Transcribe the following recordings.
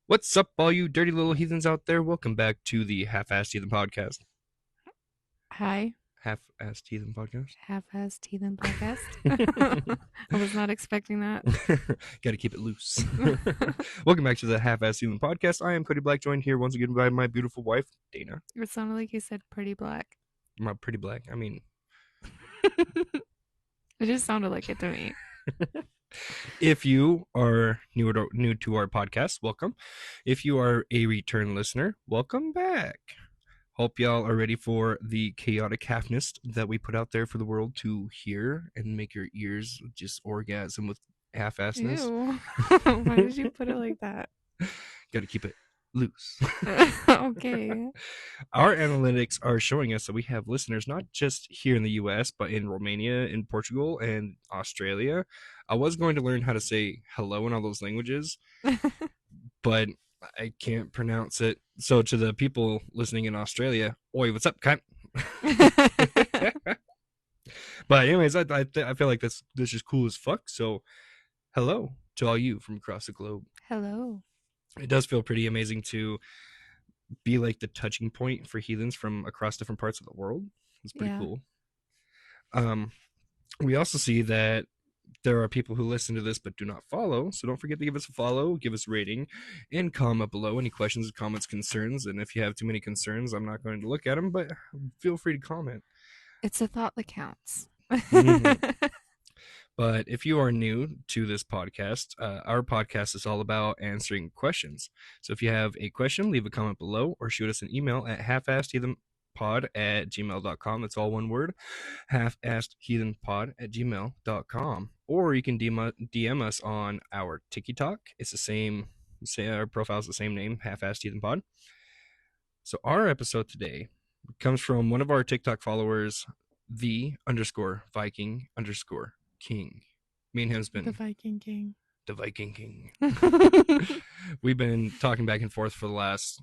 What's up, all you dirty little heathens out there? Welcome back to the Half-Assed Heathen Podcast. Hi, Half-Assed Heathen Podcast. half-assed heathen podcast. I was not expecting that. Gotta keep it loose. Welcome back to the Half-Assed Heathen Podcast. I am Cody Black, joined here once again by my beautiful wife, Dana. It sounded like you said pretty black. My pretty black. I mean, It just sounded like it to me. if you are new to our podcast, welcome. If you are a return listener, welcome back. Hope y'all are ready for the chaotic halfness that we put out there for the world to hear and make your ears just orgasm with half-assedness. Ew. Why did you put it like that? Gotta keep it loose. Okay. Our analytics are showing us that we have listeners not just here in the US, but in Romania, in Portugal, and Australia. I was going to learn how to say hello in all those languages, but I can't pronounce it. So to the people listening in Australia, oi, what's up, cunt? But anyways, I feel like this is cool as fuck. So hello to all you from across the globe. Hello. It does feel pretty amazing to be like the touching point for heathens from across different parts of the world. It's pretty Yeah. cool. We also see that there are people who listen to this but do not follow, so don't forget to give us a follow, give us a rating, and comment below any questions, comments, concerns. And if you have too many concerns, I'm not going to look at them, but feel free to comment. It's a thought that counts. Mhm. But if you are new to this podcast, our podcast is all about answering questions. So if you have a question, leave a comment below or shoot us an email at halfassedheathenpod@gmail.com. That's all one word, halfassedheathenpod@gmail.com. Or you can DM us on our TikTok. It's the same, our profile's the same name, Half-Assed Heathen Pod. So our episode today comes from one of our TikTok followers, the_Viking_King. Me and him's been The Viking King. the Viking King. We've been talking back and forth for the last,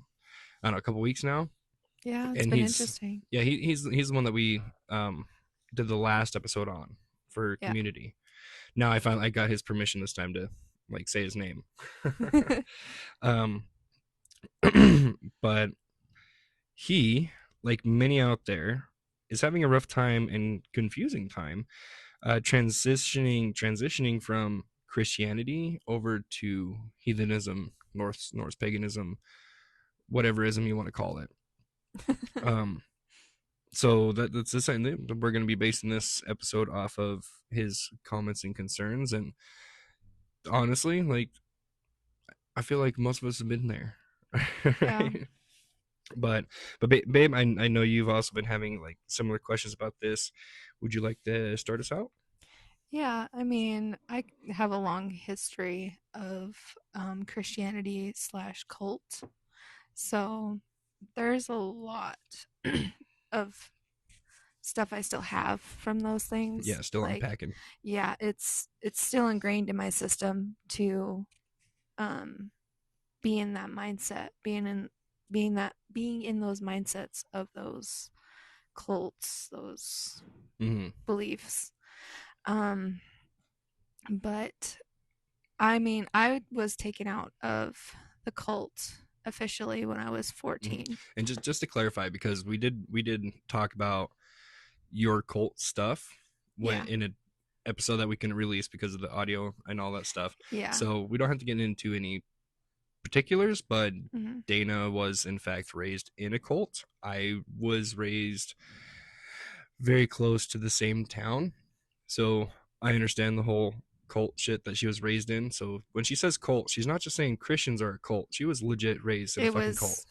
I don't know, a couple weeks now. Yeah, it's And been he's interesting. yeah, he's the one that we did the last episode on for Yeah. community. Now I got his permission this time to like say his name. But he, like many out there, is having a rough time and confusing time transitioning from Christianity over to heathenism, Norse paganism, whatever ism you want to call it. So that's the same thing. We're going to be basing this episode off of his comments and concerns, and honestly, like I feel like most of us have been there. Yeah. But babe, I know you've also been having like similar questions about this. Would you like to start us out? Yeah, I mean, I have a long history of Christianity slash cult. So there's a lot of stuff I still have from those things. Yeah, still Like, unpacking. yeah, it's still ingrained in my system to um be in that mindset, being in those mindsets of those cults, those Mm-hmm. beliefs. Um but I mean, I was taken out of the cult officially when I was 14. And just to clarify, because we did talk about your cult stuff when Yeah. in an episode that we can release because of the audio and all that stuff. Yeah. So we don't have to get into any particulars, but Mhm. Dana was in fact raised in a cult. I was raised very close to the same town, so I understand the whole cult shit that she was raised in. So when she says cult, she's not just saying Christians are a cult. She was legit raised in a It fucking cult.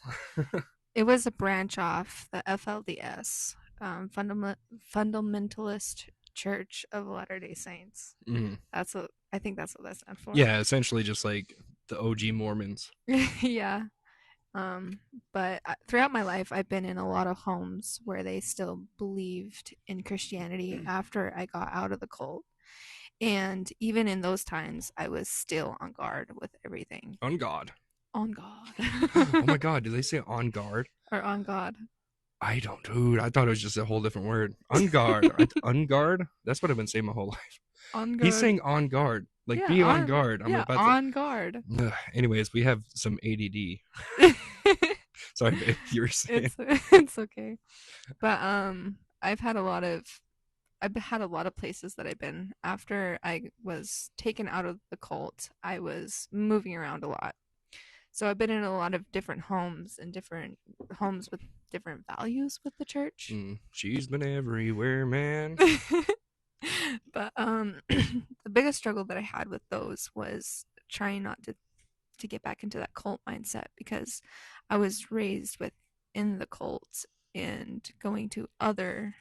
was it was a branch off the FLDS, Fundamentalist Church of Latter-day Saints. Mm. I think that's what that stands for. Yeah, essentially just like the OG Mormons. Yeah. But throughout my life, I've been in a lot of homes where they still believed in Christianity after I got out of the cult. And even in those times, I was still on guard with everything. On God. On God. Oh my God, did they say on guard? Or on God. I don't, dude. I thought it was just a whole different word. On guard. On guard? That's what I've been saying my whole life. On He's guard. saying on guard, like be on guard. I'm Yeah, about to. on guard. Anyways, we have some ADD. Sorry, babe, you were saying. It's okay. But I've had a lot of places that I've been. After I was taken out of the cult, I was moving around a lot. So I've been in a lot of different homes and different homes with different values with the church. She's been everywhere, man. But the biggest struggle that I had with those was trying not to get back into that cult mindset because I was raised within the cult and going to other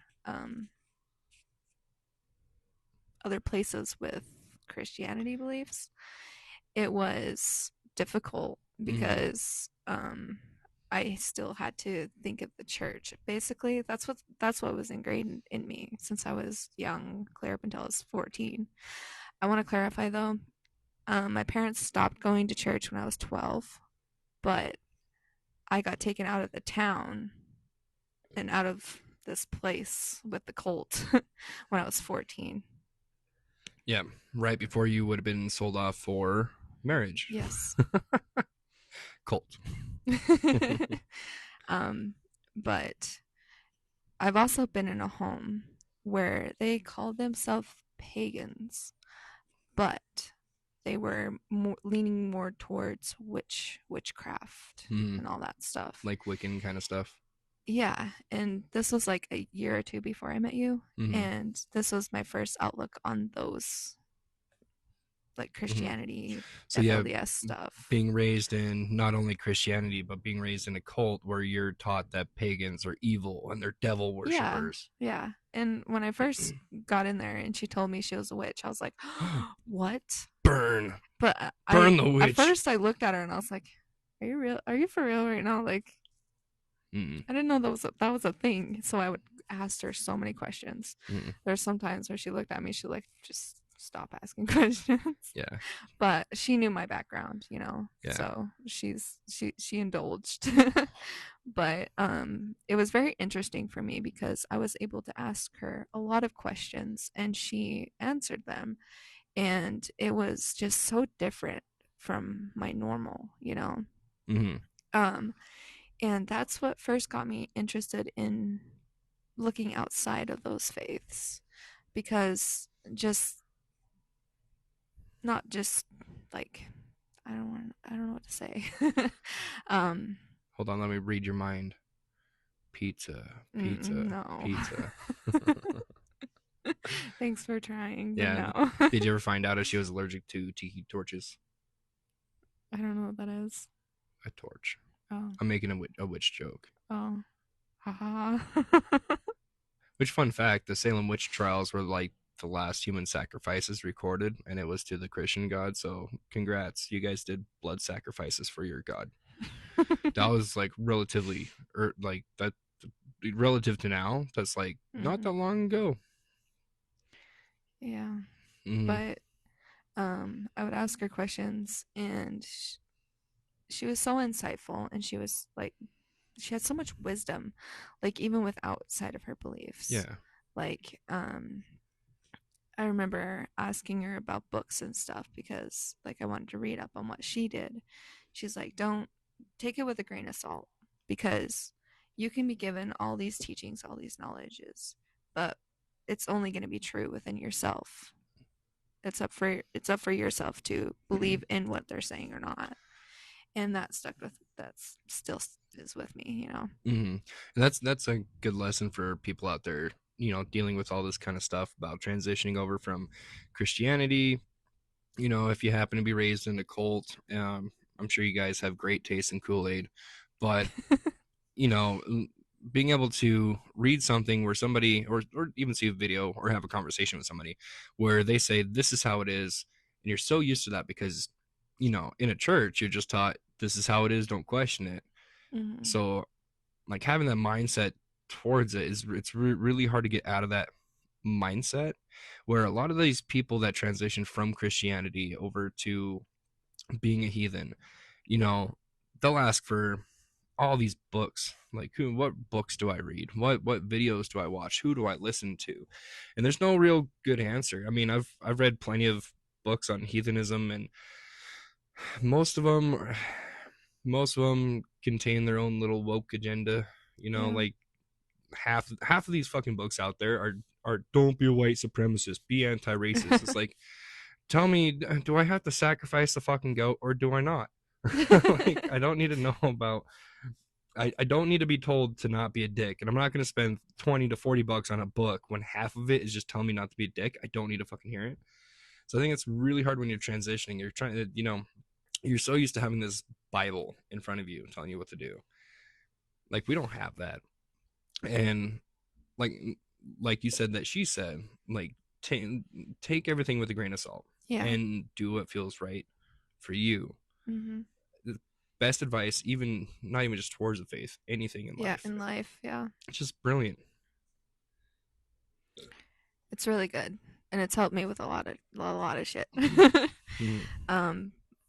places with Christianity beliefs. It was difficult because I still had to think of the church. Basically, that's what was ingrained in me since I was young, clear up until I was 14. I want to clarify though, my parents stopped going to church when I was 12, but I got taken out of the town and out of this place with the cult when I was 14. Yeah, right before you would have been sold off for marriage. Yes. Cult. But I've also been in a home where they called themselves pagans, but they were leaning more towards witchcraft and all that stuff. Like Wiccan kind of stuff. Yeah, and this was like a year or two before I met you, and this was my first outlook on those like Christianity, So FLDS stuff. Being raised in not only Christianity, but being raised in a cult where you're taught that pagans are evil and they're devil worshippers. Yeah. And when I first got in there and she told me she was a witch, I was like, what? Burn. But Burn the witch. At first I looked at her and I was like, are you real? Are you for real right now? Like, I didn't know that was a thing. So I would ask her so many questions. There's some times where she looked at me, she like, just stop asking questions. Yeah. But she knew my background, you know. Yeah. So she indulged. But it was very interesting for me because I was able to ask her a lot of questions and she answered them. And it was just so different from my normal, you know. And that's what first got me interested in looking outside of those faiths, because not just like I don't know what to say. Hold on, let me read your mind. Pizza. No. Pizza. Thanks for trying. Yeah. No. Did you ever find out if she was allergic to tiki torches? I don't know what that is. A torch. Oh. I'm making a witch joke. Oh. Haha. Which, fun fact, the Salem witch trials were like the last human sacrifices recorded, and it was to the Christian god. So congrats, you guys did blood sacrifices for your god. That was like relatively, or like that, relative to now, that's like not that long ago. Yeah. But I would ask her questions and she was so insightful, and she had so much wisdom, like even with outside of her beliefs. Yeah. Like I remember asking her about books and stuff because like I wanted to read up on what she did. She's like, don't take it with a grain of salt, because you can be given all these teachings, all these knowledges, but it's only going to be true within yourself. It's up for yourself to believe in what they're saying or not. And that still is with me, you know. And that's a good lesson for people out there, you know, dealing with all this kind of stuff about transitioning over from Christianity. You know, if you happen to be raised in a cult, I'm sure you guys have great taste in Kool-Aid, but you know, being able to read something where somebody, or even see a video or have a conversation with somebody where they say this is how it is, and you're so used to that because, you know, in a church you're just taught this is how it is, don't question it. So like having that mindset towards it it's really hard to get out of that mindset, where a lot of these people that transition from Christianity over to being a heathen, you know, they'll ask for all these books. Like, what books do I read? What videos do I watch? Who do I listen to? And there's no real good answer. I mean, I've read plenty of books on heathenism, and most of them most of them contain their own little woke agenda. You know, Yeah. like half of these fucking books out there are don't be a white supremacist, be anti-racist. It's like, tell me, do I have to sacrifice the fucking goat or do I not? Like, I don't need to know about. I don't need to be told to not be a dick, and I'm not going to spend 20 to 40 bucks on a book when half of it is just telling me not to be a dick. I don't need to fucking hear it. So I think it's really hard when you're transitioning. You're trying to, you're so used to having this Bible in front of you telling you what to do. Like, we don't have that. And like you said that she said, like, take everything with a grain of salt. Yeah. And do what feels right for you. Mm-hmm. The best advice, even not even just towards the faith, anything in life. Yeah, in life, yeah. It's just brilliant. It's really good, and it's helped me with a lot of shit.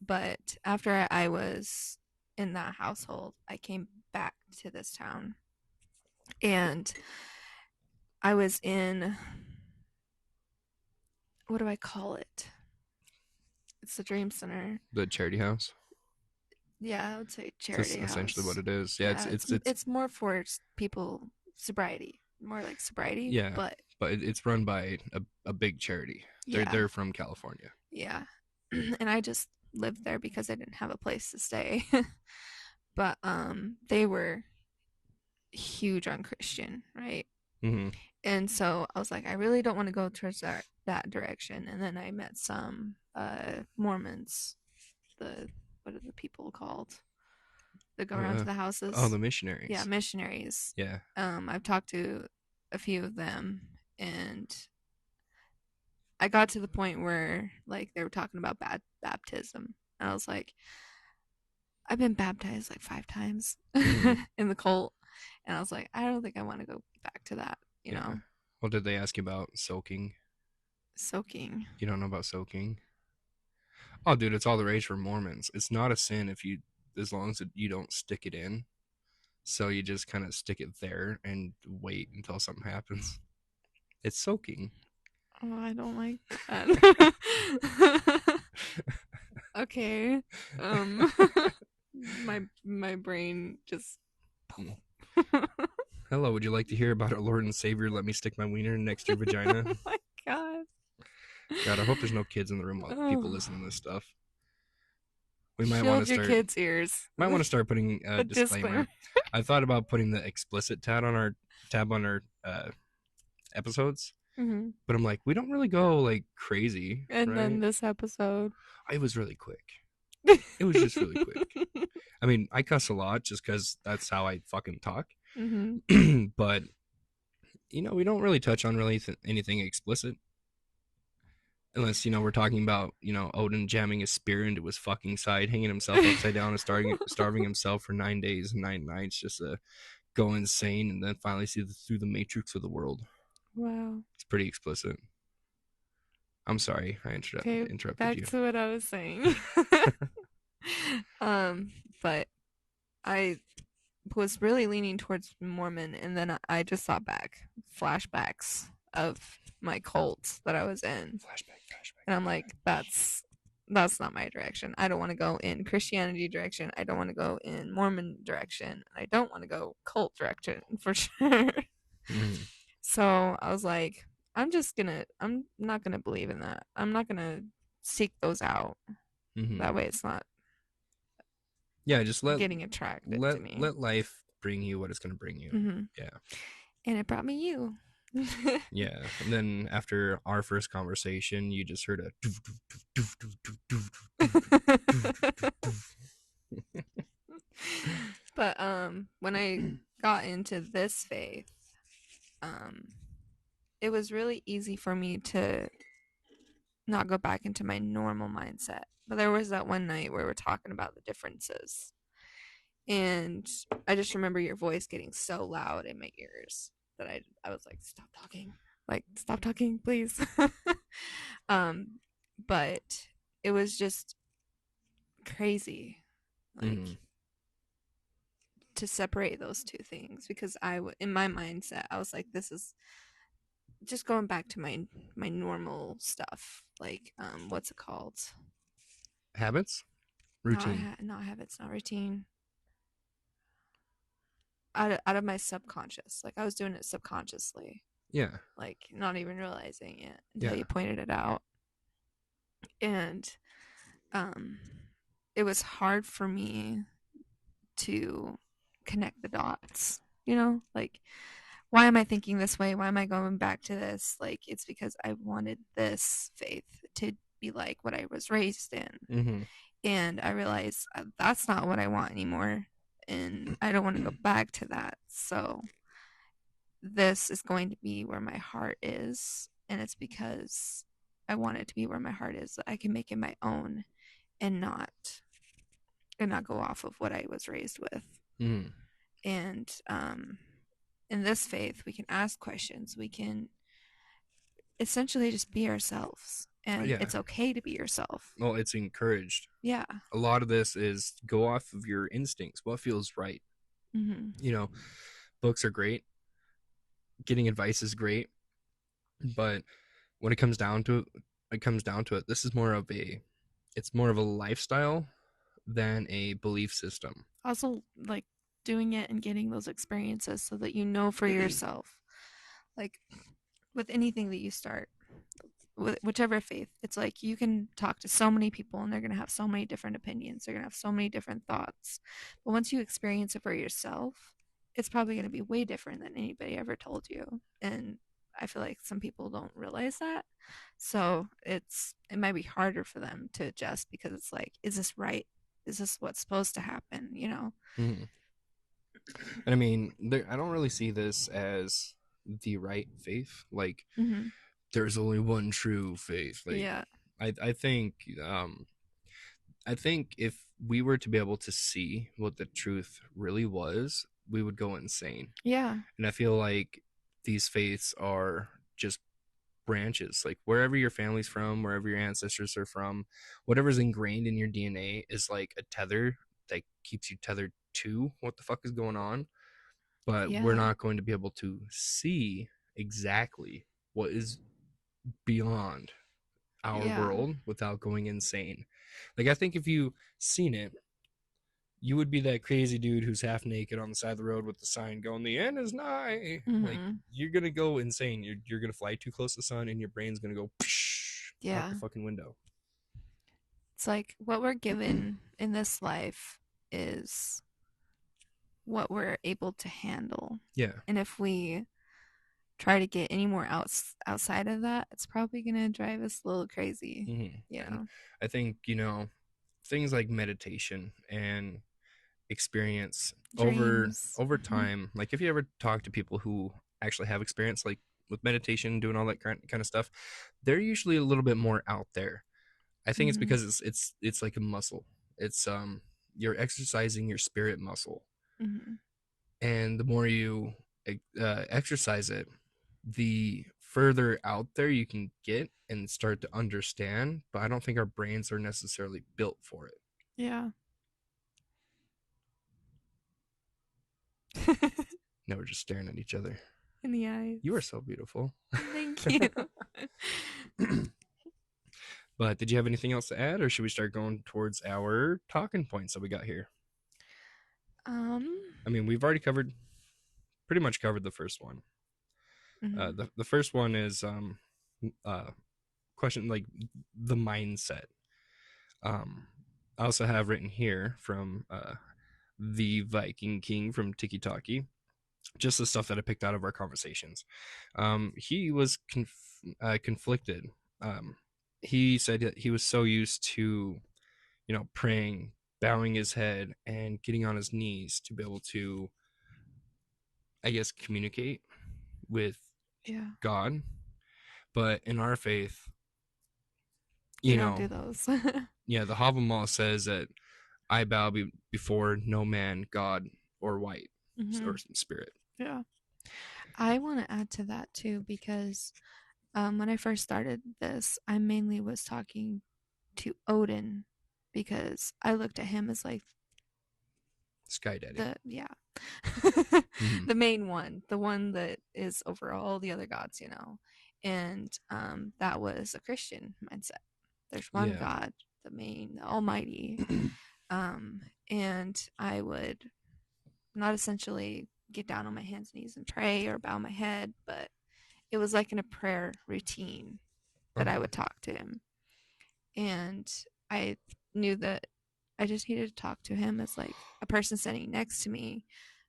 But after I was in that household, I came back to this town, and I was in, what do I call it? It's the Dream Center. The charity house. Yeah, I would say charity That's house. essentially what it is. Yeah, it's more for people sobriety, more like sobriety. Yeah, but it's run by a big charity. They're from California. Yeah, and I just lived there because I didn't have a place to stay. But they were huge on Christian, right? Mm-hmm. And so I was like, I really don't want to go towards that direction. And then I met some Mormons. What are the people called that go around to the houses? Oh, the missionaries. Yeah, missionaries. Yeah. I've talked to a few of them, and I got to the point where, like, they were talking about baptism, and I was like, I've been baptized like 5 times in the cult, and I was like, I don't think I want to go back to that, you know. Well, did they ask you about soaking? Soaking. You don't know about soaking? Oh, dude, it's all the rage for Mormons. It's not a sin as long as you don't stick it in. So you just kind of stick it there and wait until something happens. It's soaking. Oh, I don't like that. Okay. My brain just. Hello, would you like to hear about our Lord and Savior? Let me stick my wiener next to your vagina. Oh my god. God, I hope there's no kids in the room while people listening to this stuff. We might want to start. Your kids' ears. Might want to start putting a disclaimer. I thought about putting the explicit tab on our episodes, but I'm like, we don't really go like crazy. And then this episode, it was really quick. It was just really quick. I mean, I cuss a lot just because that's how I fucking talk. But we don't really touch on really anything explicit. Unless, we're talking about, Odin jamming his spear into his fucking side, hanging himself upside down and starving himself for 9 days and 9 nights just to go insane and then finally see through the matrix of the world. Wow. It's pretty explicit. I'm sorry. I interrupted you. Back to what I was saying. But I was really leaning towards Mormon, and then I just saw flashbacks of my cult that I was in. Flashback. And I'm like, that's not my direction. I don't want to go in Christianity direction. I don't want to go in Mormon direction. I don't want to go cult direction for sure. So I was like, I'm not gonna believe in that. I'm not gonna seek those out. That way it's not just getting attracted to me. Let life bring you what it's gonna bring you. Yeah. And it brought me you. Yeah, and then after our first conversation, you just heard a. But when I got into this faith, it was really easy for me to not go back into my normal mindset. But there was that one night where we're talking about the differences, and I just remember your voice getting so loud in my ears that I was like, stop talking, please. But it was just crazy, like to separate those two things because in my mindset I was like, this is just going back to my normal stuff, like what's it called? Habits, routine. Not habits, not routine. Out of my subconscious, like I was doing it subconsciously, Yeah, like not even realizing it until yeah. you pointed it out. And um it was hard for me to connect the dots, like why am I thinking this way? Why am I going back to this? Like it's because I wanted this faith to be like what I was raised in. Mm-hmm. And I realized that's not what I want anymore, and I don't want to go back to that. So this is going to be where my heart is, and it's because I want it to be where my heart is, that I can make it my own and not go off of what I was raised with. Mm-hmm. And in this faith, we can ask questions. We can essentially just be ourselves, and Yeah. it's okay to be yourself. Well, it's encouraged. Yeah. A lot of this is go off of your instincts. What feels right? Mm-hmm. You know, books are great. Getting advice is great, but when it comes down to it, this is more of a it's more of a lifestyle than a belief system. Also, like doing it and getting those experiences so that you know for yourself, like with anything that you start, with whichever faith, it's like you can talk to so many people and they're going to have so many different opinions, they're going to have so many different thoughts, but once you experience it for yourself, it's probably going to be way different than anybody ever told you. And I feel like some people don't realize that, so it might be harder for them to adjust because it's like, is this right? Is this what's supposed to happen, Mm-hmm. And I mean, I don't really see this as the right faith. Like, Mm-hmm. there's only one true faith. Like, Yeah. I think I think if we were to be able to see what the truth really was, we would go insane. Yeah. And I feel like these faiths are just branches. Like wherever your family's from, wherever your ancestors are from, whatever's ingrained in your DNA is like a tether that keeps you tethered to what the fuck is going on. But we're Yeah. not going to be able to see exactly what is beyond our Yeah. world without going insane. Like I think if you seen it, you would be that crazy dude who's half naked on the side of the road with the sign going, "The end is nigh." Like Mm-hmm. you're gonna go insane. You're gonna fly too close to the sun, and your brain's gonna go out Yeah. the fucking window. It's like what we're given in this life is what we're able to handle. Yeah. And if we try to get any more outside of that, it's probably going to drive us a little crazy, And I think things like meditation and experience Dreams. over time. Like if you ever talk to people who actually have experience, like with meditation, doing all that kind of stuff, they're usually a little bit more out there. I think it's Mm-hmm. because it's like a muscle. It's you're exercising your spirit muscle, Mm-hmm. and the more you exercise it, the further out there you can get and start to understand. But I don't think our brains are necessarily built for it. Yeah. Now we're just staring at each other. In the eyes. You are so beautiful. Thank you. But did you have anything else to add, or should we start going towards our talking points that we got here? I mean, we've already pretty much covered the first one. Mm-hmm. The first one is question like the mindset. I also have written here from the Viking King from Tiki Talkie, just the stuff that I picked out of our conversations. He was conflicted. He said that he was so used to, praying, bowing his head, and getting on his knees to be able to, I guess, communicate with God. But in our faith, We don't do those. yeah, the Havamal says that I bow before no man, God, or white, or spirit. Yeah. I want to add to that too because when I first started this, I mainly was talking to Odin because I looked at him as like Sky Daddy. Yeah. Mhm. The main one, the one that is over all the other gods, and that was a Christian mindset. There's one Yeah. God, the main, the Almighty, and I would not essentially get down on my hands and knees and pray or bow my head, but it was like in a prayer routine that I Uh-huh. would talk to him. And I knew that I just needed to talk to him as like a person sitting next to me,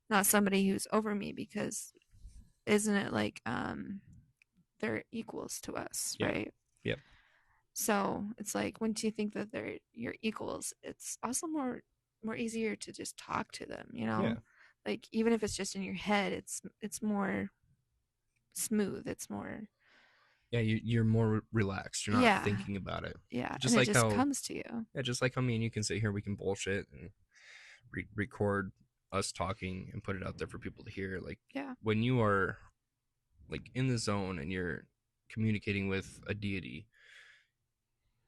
not somebody who's over me, because isn't it like they're equals to us, Yeah. right? Yep. So it's like once you think that they're your equals, it's also more easier to just talk to them, Yeah. like even if it's just in your head, it's more smooth, it's more, Yeah, you're more relaxed. You're not yeah, thinking about it. yeah, and Just it like just how, comes to you. yeah, just like how me and you can sit here, we can bullshit and record us talking and put it out there for people to hear. Like Yeah, when you are like in the zone and you're communicating with a deity,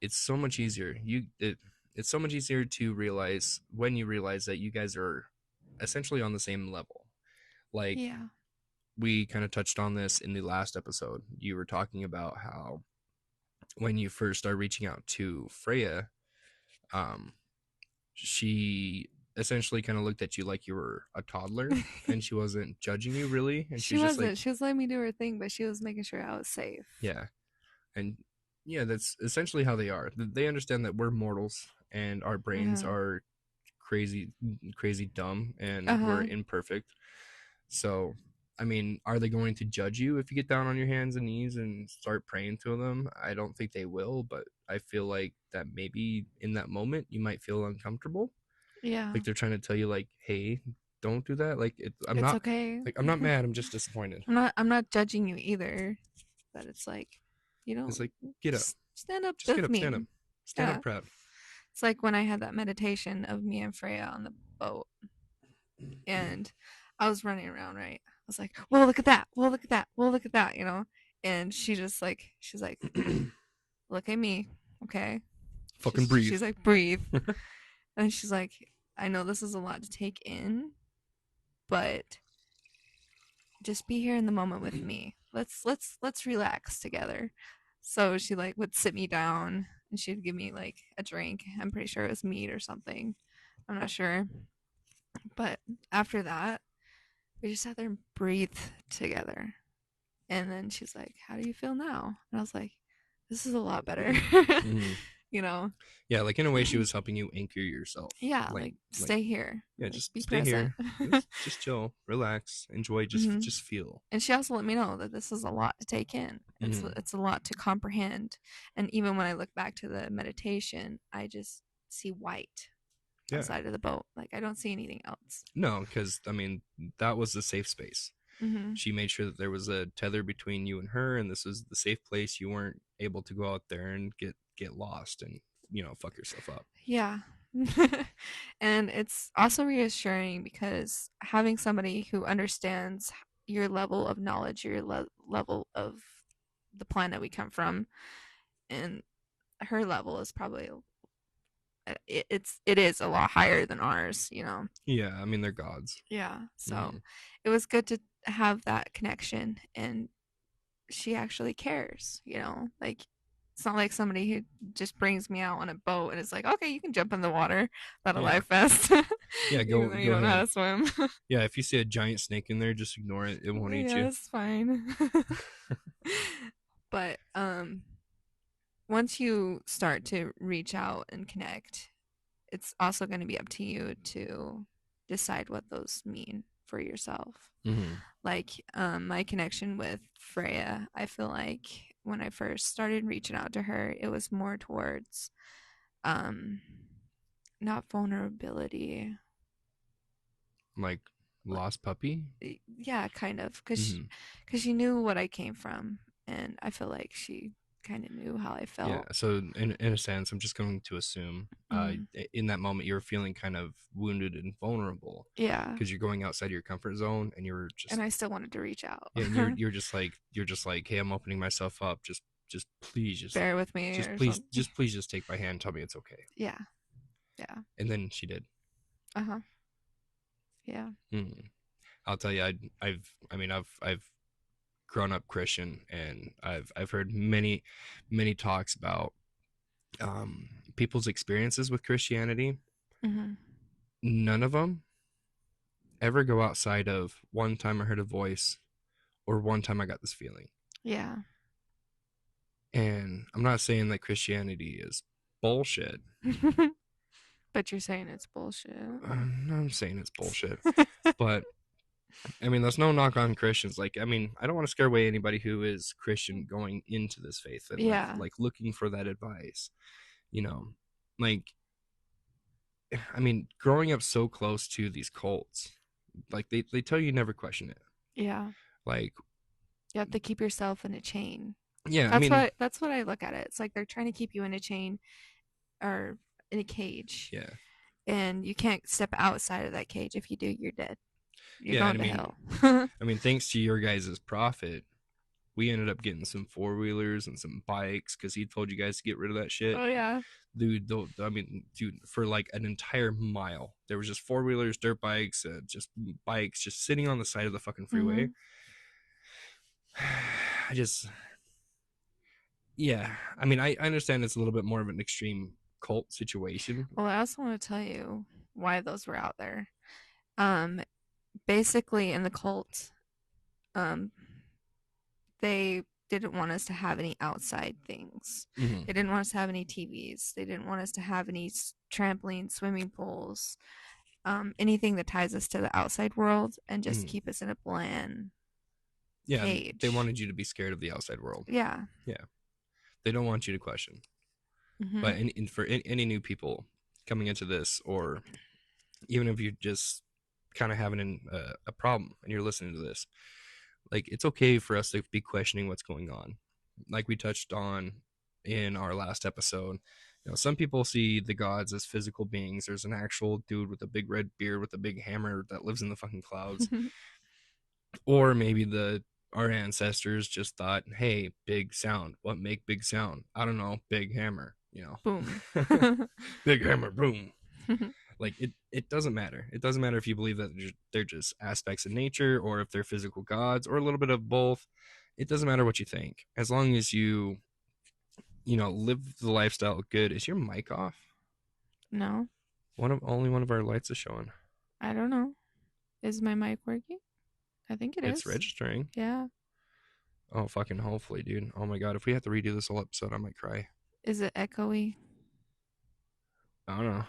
it's so much easier. It's so much easier to realize when you realize that you guys are essentially on the same level. Like yeah. we kind of touched on this in the last episode. You were talking about how when you first start reaching out to Freya, um, she essentially kind of looked at you like you were a toddler and she wasn't judging you really. And she She was just like, wasn't. She was letting me do her thing, but she was making sure I was safe. yeah. And yeah, that's essentially how they are. They understand that we're mortals and our brains Uh-huh. are crazy, crazy dumb and we're Uh-huh. imperfect. So, I mean, are they going to judge you if you get down on your hands and knees and start praying to them? I don't think they will, but I feel like that maybe in that moment you might feel uncomfortable. Yeah. Like they're trying to tell you, like, hey, don't do that. Like, It's okay. I'm not mad. I'm just disappointed. I'm not judging you either, but it's like, It's like, get up. stand up Just get with up. Stand up. me. Stand Yeah. up proud. It's like when I had that meditation of me and Freya on the boat, and I was running around, right? I was like, "Well, look at that. Well, look at that. Well, look at that," And she's like, "Look at me, okay?" Fucking breathe. She's like, "Breathe." And she's like, "I know this is a lot to take in, but just be here in the moment with me. Let's relax together." So she like would sit me down and she'd give me like a drink. I'm pretty sure it was meat or something. I'm not sure. But after that, we just sat there and breathed together. And then she's like, "How do you feel now?" And I was like, "This is a lot better." Mhm. you know? Yeah, like in a way, she was helping you anchor yourself. Yeah, like stay here. Yeah, Like just be stay present. here. Just chill, relax, enjoy, hmm just feel. And she also let me know that this is a lot to take in. Mhm. It's a lot to comprehend. And even when I look back to the meditation, I just see white Yeah. outside of the boat. Like I don't see anything else. No, because I mean that was the safe space. hmm She made sure that there was a tether between you and her, and this was the safe place. You weren't able to go out there and get lost and fuck yourself up. Yeah. And it's also reassuring because having somebody who understands your level of knowledge, your level of the planet we come from, and her level is probably it is a lot higher than ours. Yeah, I mean they're gods. Yeah. So Mhm. it was good to have that connection, and she actually cares. Like it's not like somebody who just brings me out on a boat and is like, okay, you can jump in the water at a Yeah, life vest, yeah. even though you Go don't know how ahead. to swim. Yeah, if you see a giant snake in there, just ignore it. It won't eat Yeah, you. it's fine. But once you start to reach out and connect, it's also going to be up to you to decide what those mean for yourself. Mm-hmm. Like my connection with Freya, I feel like when I first started reaching out to her, it was more towards um not vulnerability. Like Like, lost puppy. yeah, kind of, because Mm-hmm. she knew what I came from, and I feel like she kind of knew how I Yeah. felt. So in a sense, I'm just going to assume, Mm, in that moment, you're feeling kind of wounded and vulnerable yeah, because you're going outside your comfort zone, and you're just and I still wanted to reach out. yeah, and you're just like, hey, I'm opening myself up. Just please, Bear with me or something. just please, just take my hand. Tell me it's okay. Yeah, yeah, And then she did. uh huh. Yeah. Mm. I'll tell you, I've grown up Christian, and I've heard many talks about people's experiences with Christianity. Hmm. None of them ever go outside of one time I heard a voice or one time I got this feeling. Yeah. And I'm not saying that Christianity is bullshit. But you're saying it's bullshit. I'm saying it's bullshit. But I mean, there's no knock on Christians. Like, I mean, I don't want to scare away anybody who is Christian going into this faith and Yeah. like looking for that advice. You know, like, I mean, growing up so close to these cults, like they tell you never question it. Yeah. Like, You have to keep yourself in a chain. yeah, I That's mean, what I look at it. It's like they're trying to keep you in a chain or in a cage. yeah, And you can't step outside of that cage. If you do, you're dead. You're yeah. going And to hell. I mean, thanks to your guys' prophet, we ended up getting some 4-wheelers and some bikes because he told you guys to get rid of that shit. Oh yeah. Dude, dude, for like an entire mile, there was just 4-wheelers, dirt bikes, just bikes, just sitting on the side of the fucking freeway. I just, yeah. I mean, I understand it's a little bit more of an extreme cult situation. Well, I also want to tell you why those were out there. Um, Basically, in the cult, um, they didn't want us to have any outside things. Mm-hmm. They didn't want us to have any TVs. They didn't want us to have any trampolines, swimming pools, anything that ties us to the outside world, and just keep us in a bland Yeah, cage. they wanted you to be scared of the outside world. Yeah. Yeah, they don't want you to question. Mm-hmm. But for any new people coming into this, or even if you're just kind of having a problem and you're listening to this, like, it's okay for us to be questioning what's going on. Like we touched on in our last episode, some people see the gods as physical beings. There's an actual dude with a big red beard with a big hammer that lives in the fucking clouds. Or maybe our ancestors just thought, hey, big sound, what make big sound? I don't know, big hammer, Boom. big hammer, boom. Like, it doesn't matter. It doesn't matter if you believe that they're just aspects of nature or if they're physical gods or a little bit of both. It doesn't matter what you think, as long as you live the lifestyle good. Is your mic off? No, Only one of our lights is showing. I don't know. Is my mic working? I think it is. It's registering. Yeah. Oh, fucking hopefully, dude. Oh my god, if we have to redo this whole episode, I might cry. Is it echoey? I don't know.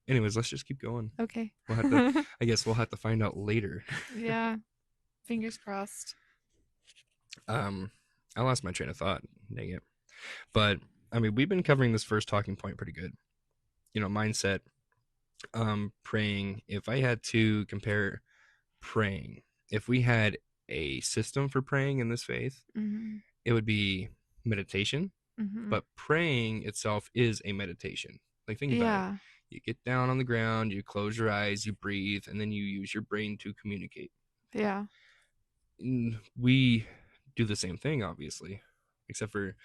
Anyways, let's just keep going. Okay. I guess we'll have to find out later. Yeah. Fingers crossed. I lost my train of thought. Dang it. But I mean, we've been covering this first talking point pretty good. Mindset, praying. If I had to compare praying, if we had a system for praying in this faith, it would be meditation. But praying itself is a meditation. Like, think about it. You get down on the ground, you close your eyes, you breathe, and then you use your brain to communicate. Yeah. We do the same thing, obviously, except for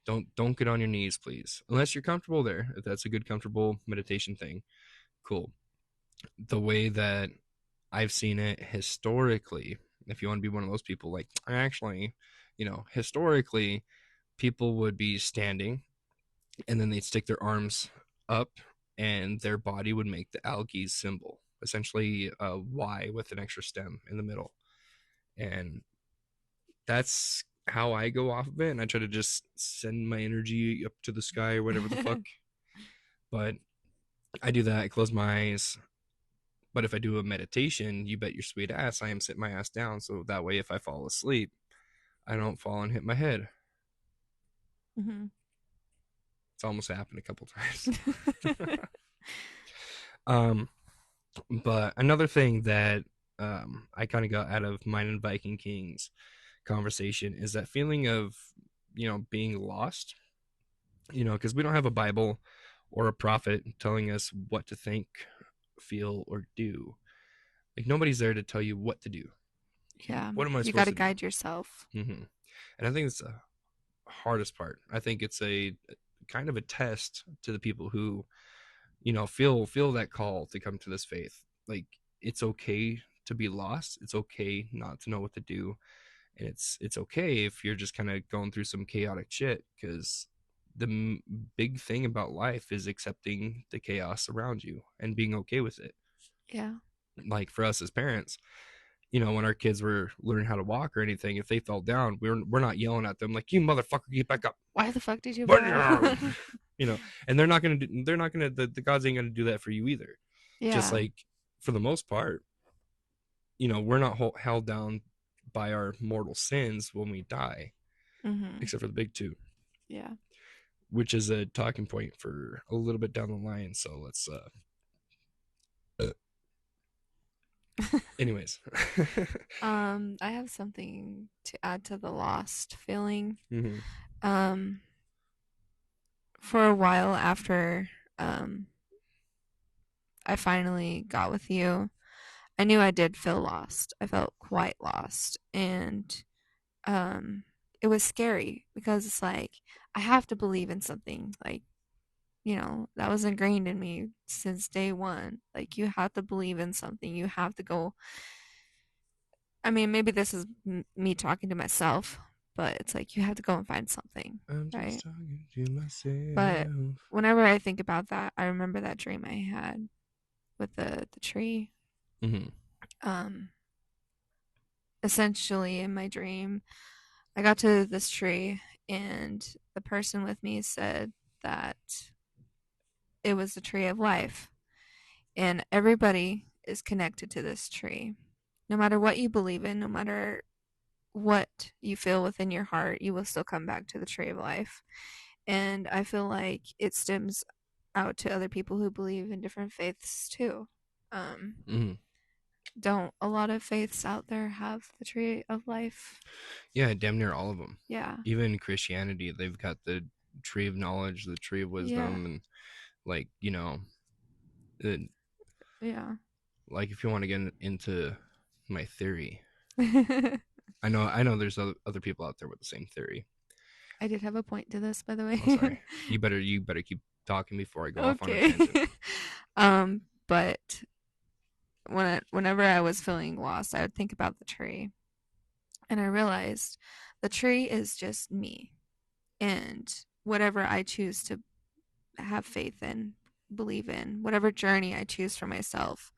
don't get on your knees, please, unless you're comfortable there. If that's a good comfortable meditation thing, cool. The way that I've seen it historically, if you want to be one of those people, like, actually, historically, people would be standing and then they'd stick their arms up and their body would make the algae symbol, essentially a Y with an extra stem in the middle. And that's how I go off of it. And I try to just send my energy up to the sky or whatever the fuck. But I do that. I close my eyes. But if I do a meditation, you bet your sweet ass I am sitting my ass down. So that way, if I fall asleep, I don't fall and hit my head. It's almost happened a couple times. But another thing that I kind of got out of mine and Viking Kings conversation is that feeling of being lost, because we don't have a Bible or a prophet telling us what to think, feel, or do. Like, nobody's there to tell you what to do. Yeah. What am I supposed to do? You got to guide yourself. And I think it's the hardest part. I think it's a kind of a test to the people who feel that call to come to this faith. Like, it's okay to be lost. It's okay not to know what to do. And it's okay if you're just kind of going through some chaotic shit, because the big thing about life is accepting the chaos around you and being okay with it. Yeah. Like for us as parents, when our kids were learning how to walk or anything, if they fell down, we're not yelling at them like, you motherfucker, get back up. Why the fuck did you fall? And they're not gonna the gods ain't gonna do that for you either. Just Yeah. like, for the most part, we're not held down by our mortal sins when we die, Mm-hmm. except for the big two, Yeah. which is a talking point for a little bit down the line. So let's anyways. I have something to add to the lost feeling. Mhm. For a while after I finally got with you, I knew I did feel lost. I felt quite lost, and um it was scary because it's like I have to believe in something. Like, that was ingrained in me since day one. Like, you have to believe in something. You have to go. I mean, maybe this is me talking to myself, but it's like you have to go and find something, I'm right? just talking to But myself. whenever I think about that, I remember that dream I had with the tree. Mm-hmm. Um, Essentially, in my dream, I got to this tree, and the person with me said that it was the tree of life, and everybody is connected to this tree. No matter what you believe in, no matter what you feel within your heart, you will still come back to the tree of life. And I feel like it stems out to other people who believe in different faiths too. Um, Mm-hmm. don't a lot of faiths out there have the tree of life? Yeah, damn near all of them. Yeah. Even Christianity, they've got the tree of knowledge, the tree of Yeah. wisdom, and like, it, Yeah. like if you want to get into my theory, I I know there's other people out there with the same theory. did have a point to this, by the Oh, sorry. way. You better keep talking before I go off on a Okay. tangent. But whenever I was feeling lost, I would think about the tree, and I realized the tree is just me, and whatever I choose to have faith in, believe in, whatever journey I choose for myself,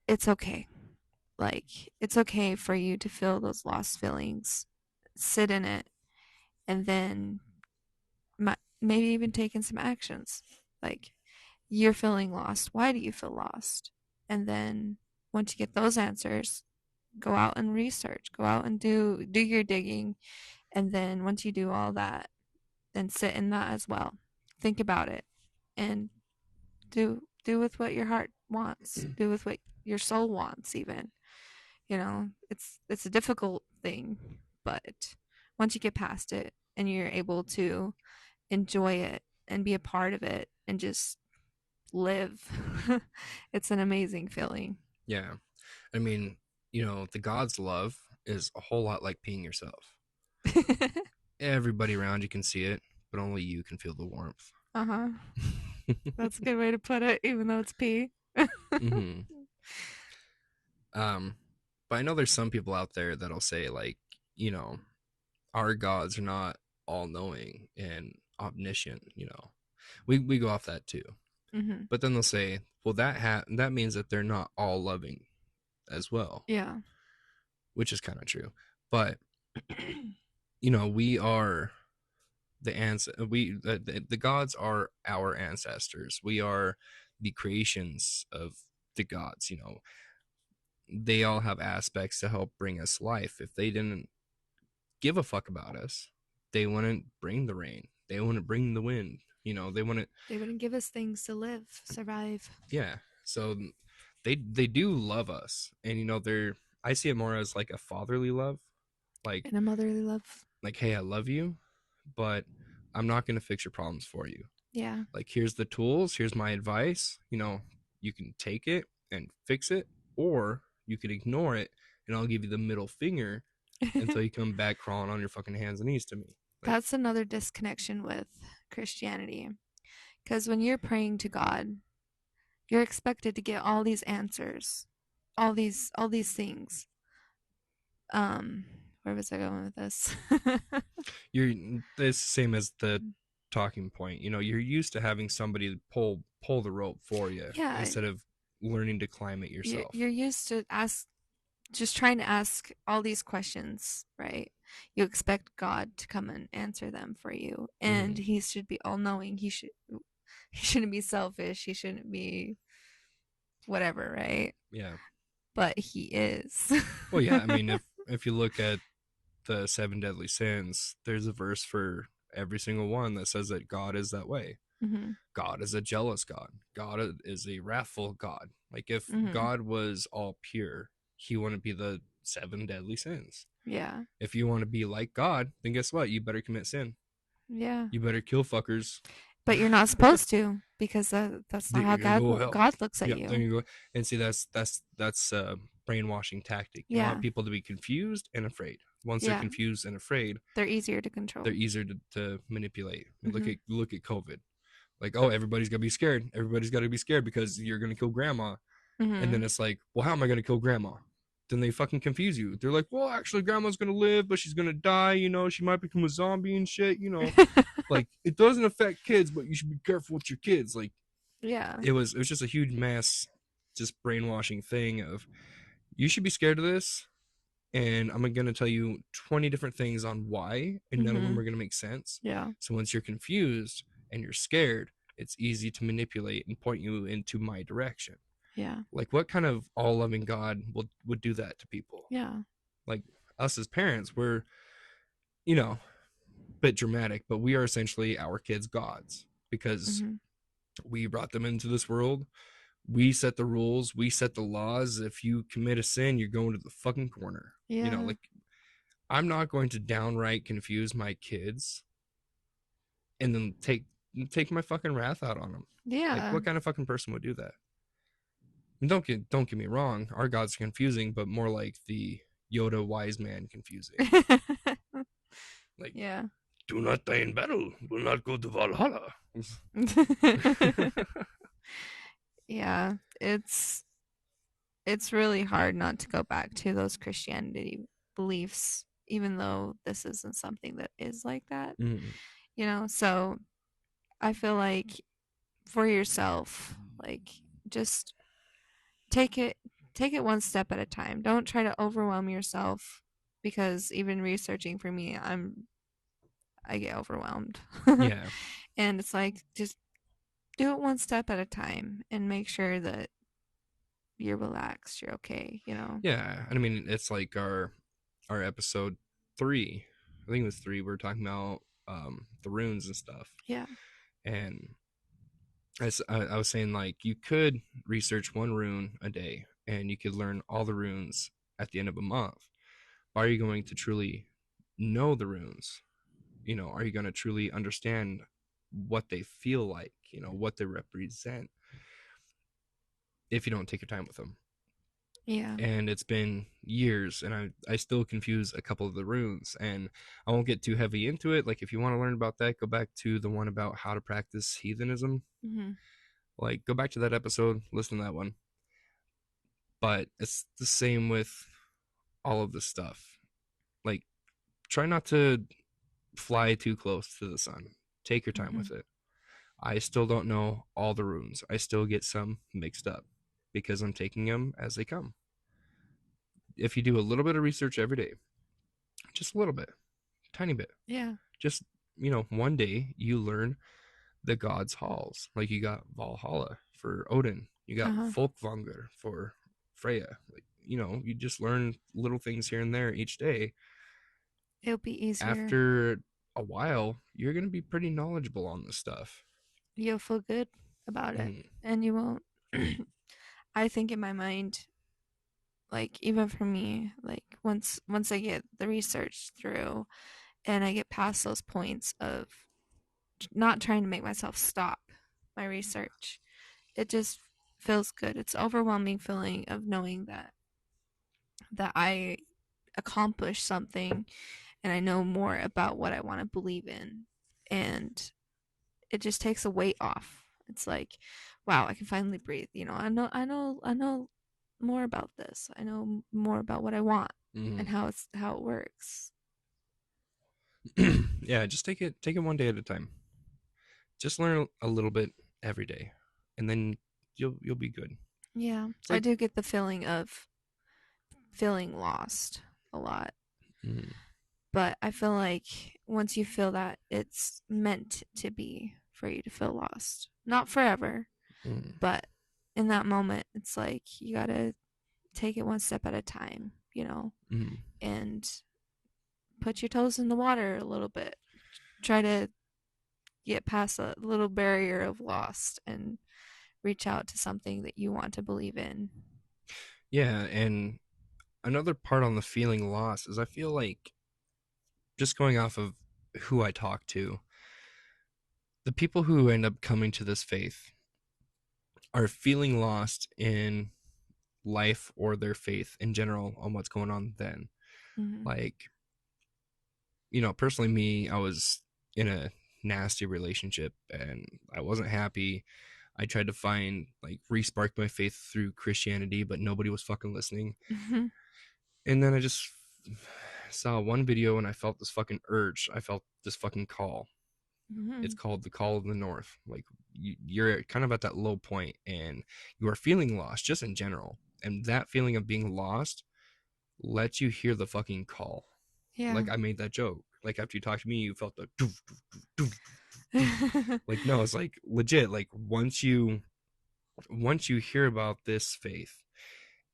it's okay. Like, it's okay for you to feel those lost feelings, sit in it, and then maybe even taking some actions. Like, you're feeling lost. Why do you feel lost? And then once you get those answers, go out and research, go out and do your digging. And then once you do all that, then sit in that as well. Think about it and do with what your heart wants. Do with what your soul wants even. It's a difficult thing, but once you get past it and you're able to enjoy it and be a part of it and just live, it's an amazing feeling. Yeah. I mean, the God's love is a whole lot like peeing yourself. Everybody around you can see it, but only you can feel the warmth. Uh-huh. That's a good way to put it, even though it's pee. Mm-hmm. But I know there's some people out there that'll say, like, our gods are not all knowing and omniscient. We go off that too. Mm-hmm. But then they'll say, well, that means that they're not all loving as well, Yeah. which is kind of true. But we are the gods are our ancestors. We are the creations of the gods. They all have aspects to help bring us life. If they didn't give a fuck about us, they wouldn't bring the rain. They wouldn't bring the wind. They wouldn't. They wouldn't give us things to live, survive. Yeah. So they do love us, and I see it more as like a fatherly love, like And a motherly love. hey, I love you, but I'm not gonna fix your problems for you. Yeah. Like, here's the tools, here's my advice. You can take it and fix it, or you can ignore it, and I'll give you the middle finger until you come back crawling on your fucking hands and knees to me. That's another disconnection with Christianity. Because when you're praying to God, You're expected to get all these answers, all these things. Where was I going with this? You're it's the same as the talking point. You know, you're used to having somebody pull the rope for you Yeah, instead of learning to climb it you're yourself. you're used to just trying to ask all these questions, right? You expect God to come and answer them for you, and Mm-hmm. He should be all knowing. He shouldn't be selfish. He shouldn't be whatever, right? Yeah. But He is. Well, yeah. I mean, if you look at the seven deadly sins, there's a verse for every single one that says that God is that way. Mhm. God is a jealous God. God is a wrathful God. Like if Mhm. God was all pure, he wouldn't be the seven deadly sins. Yeah. If you want to be like God, then guess what? You better commit sin. Yeah. You better kill fuckers. But you're not supposed to, because that's not Then how you're gonna God go to hell. God looks at Yep, there you. you go. And see, that's a brainwashing tactic. You Yeah. want people to be confused and afraid. Once they're Yeah. confused and afraid, They're easier to they're control. easier to manipulate. I mean, Mhm. look at COVID. Like, oh, everybody's gotta be scared. Everybody's gotta be scared because you're gonna kill grandma. And then Mhm. it's like, well, how am I gonna kill grandma? Then they fucking confuse you. They're like, well, actually, grandma's gonna live, but she's gonna die. You know, she might become a zombie and shit. You know, like it doesn't affect kids, but you should be careful with your kids. Like Yeah. it was just a huge mass, just brainwashing thing of you should be scared of this, and I'm gonna tell you 20 different things on why, and none of them Mhm. are gonna make sense. Yeah. So once you're confused and you're scared, it's easy to manipulate and point you into my direction. Yeah. Like what kind of all loving God would do that to people? Yeah. Like us as parents, we're, you know, a bit dramatic, but we are essentially our kids' gods because Mhm. we brought them into this world. We set the rules, we set the laws. If you commit a sin, you're going to the fucking corner. You know, Yeah. like I'm not going to downright confuse my kids and then take my fucking wrath out on them. Like Yeah. what kind of fucking person would do that? And don't get me wrong, our gods are confusing, but more like the Yoda wise man confusing. Like, Yeah. do not die in battle, will not go to Valhalla. Yeah. It's really hard not to go back to those Christianity beliefs, even though this isn't something that is like that. Mm, So I feel like for yourself, like just take it take it one step at a time. Don't try to overwhelm yourself, because even researching for me, I get overwhelmed. yeah, And it's like just do it one step at a time and make sure that you're relaxed, you're okay. yeah. And I mean, it's like our episode 3. I think it was 3. We were talking about the runes and stuff, Yeah. and I was saying like you could research one rune a day, and you could learn all the runes at the end of a month. Are you going to truly know the runes? You know, are you going to truly understand what they feel like? You know, what they represent if you don't take your time with them. Yeah. And it's been years, and I still confuse a couple of the runes, and I won't get too heavy into it. Like if you want to learn about that, go back to the one about how to practice heathenism. Mhm. Like go back to that episode, listen to that one. But it's the same with all of this stuff. Like try not to fly too close to the sun. Take your time Mhm. with it. I still don't know all the runes. I still get some mixed up because I'm taking them as they come. If you do a little bit of research every day, just a little bit, tiny bit, Yeah. just one day you learn the gods' halls. Like you got Valhalla for Odin, you got Uh-huh. Folkvanger for Freya. Like you just learn little things here and there each day. It'll be easier. After a while, you're gonna be pretty knowledgeable on this stuff. You'll feel good about it, Mm, and you won't. I think in my mind, like even for me, like once I get the research through and I get past those points of not trying to make myself stop my research, it just feels good. It's overwhelming feeling of knowing that I accomplished something and I know more about what I want to believe in, and it just takes a weight off. It's like wow, I can finally breathe. I know more about this. I know more about what I want and Mhm. how it works. Yeah, just take it one day at a time. Just learn a little bit every day, and then you'll be good. Yeah, It's I like, do get the feeling of feeling lost a lot. mm, But I feel like once you feel that, it's meant to be for you to feel lost. Not forever, mm, but in that moment, it's like you gotta take it one step at a time, mm. and put your toes in the water a little bit. Try to get past a little barrier of lost and reach out to something that you want to believe in. Yeah, and another part on the feeling lost is I feel like, just going off of who I talk to, the people who end up coming to this faith are feeling lost in life or their faith in general on what's going on then. Mm-hmm. Like, personally, me, I was in a nasty relationship and I wasn't happy. I tried to find, like, respark my faith through Christianity, but nobody was fucking listening. Mm-hmm. And then I just saw one video and I felt this fucking urge. I felt this fucking call. It's Mm-hmm. called the Call of the North. Like, you're kind of at that low point and you are feeling lost just in general. And that feeling of being lost lets you hear the fucking call. Yeah. Like, I made that joke. Like, after you talked to me, you felt the doof, doof, doof, doof, doof. Like, no, it's like legit. Like, once you hear about this faith